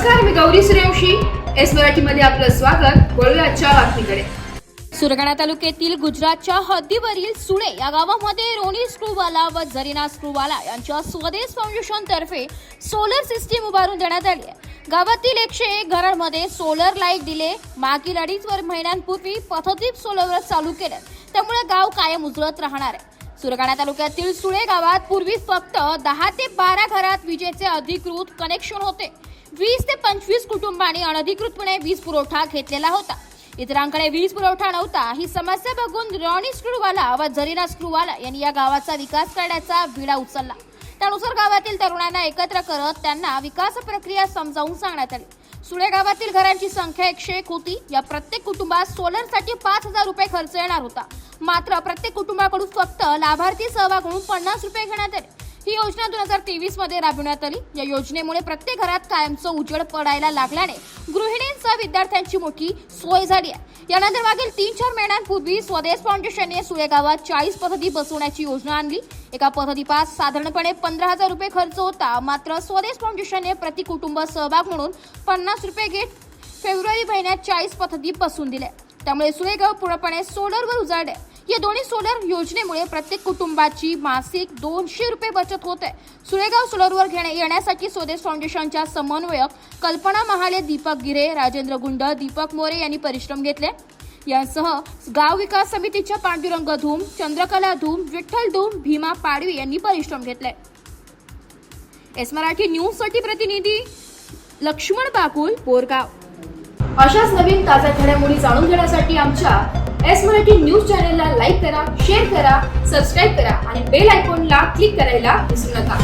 नमस्कार, मी गौरी सूर्यवंशी. एस मराठीमध्ये आपलं स्वागत. वळूया आजच्या बातमीकडे. सुरगाणा तालुक्यातील गुजरातच्या हद्दीवरील सुळे या गावामध्ये रोनी स्क्रूवाला व जरीना स्क्रूवाला यांच्या स्वदेश फाउंडेशन तर्फे सोलर सिस्टीम उभारून देण्यात आली आहे. गावातील 101 घरांमध्ये सोलर लाईट दिले. मागील 2.5 महिन्यांपूर्वी पथदीप सोलर चालू केले, त्यामुळे गाव कायम उजळत राहणार आहे. सुरगाणा तालुक्यातील सुळे गावात पूर्वी फक्त 10 ते 12 घरात विजेचे अधिकृत कनेक्शन होते. 20 ते 25 कुटुंबांनी अनधिकृतपणे वीज पुरवठा घेतलेला होता. इतरांकडे वीज पुरवठा नव्हता. ही समस्या बघून रॉनी स्क्रूवाला व जरीना स्क्रूवाला यांनी या गावाचा विकास करण्याचा विडा उचलला. त्यानुसार गावातील तरुणांना एकत्र करत त्यांना विकास प्रक्रिया समजावून सांगण्यात आली. सुळे गावातील घरांची संख्या 101 होती. या प्रत्येक कुटुंबात सोलरसाठी 5,000 रुपये खर्च येणार होता. मात्र प्रत्येक कुटुंबाकडून फक्त लाभार्थी सहभाग म्हणून 50 रुपये घेण्यात आले. ही योजना 2023 मध्ये राबविण्यात आली. या योजनेमुळे प्रत्येक घरात कायमचं उजेड पडायला लागल्याने गृहिणींसह विद्यार्थ्यांची मोठी सोय झाली आहे. यानंतर मागील 3-4 महिन्यांपूर्वी स्वदेश फाउंडेशनने सुळे गावात 40 पथदीप बसवण्याची योजना आणली. एका पथदीपास साधारणपणे 15,000 रुपये खर्च होता. मात्र स्वदेश फाउंडेशनने प्रति कुटुंब सहभाग म्हणून 50 रुपये घेत फेब्रुवारी महिन्यात 40 पथदीप बसवून दिले. त्यामुळे सुळे गाव पूर्णपणे सोलरवर उजाळले. या दोन्ही सोलर योजनेमुळे प्रत्येक कुटुंबाची मासिक 200 रुपये बचत होते. सुळेगाव सोलरवर येण्यासाठी स्वदेश फाउंडेशनच्या समन्वयक कल्पना महाले, दीपक गिरे, राजेंद्र गुंड, दीपक मोरे यांनी परिश्रम घेतले. यासह गाव विकास समितीच्या पांडुरंग धूम, चंद्रकला धूम, विठ्ठल धूम, भीमा पाडवी यांनी परिश्रम घेतले. एस मराठी न्यूज साठी प्रतिनिधी लक्ष्मण बाकुल, बोरगाव. अशाच नवीन ताज्या घडामोडी जाणून घेण्यासाठी आमच्या एस मराठी न्यूज चॅनलला लाईक करा, शेअर करा, सबस्क्राईब करा आणि बेल आयकॉनला क्लिक करायला विसरू नका.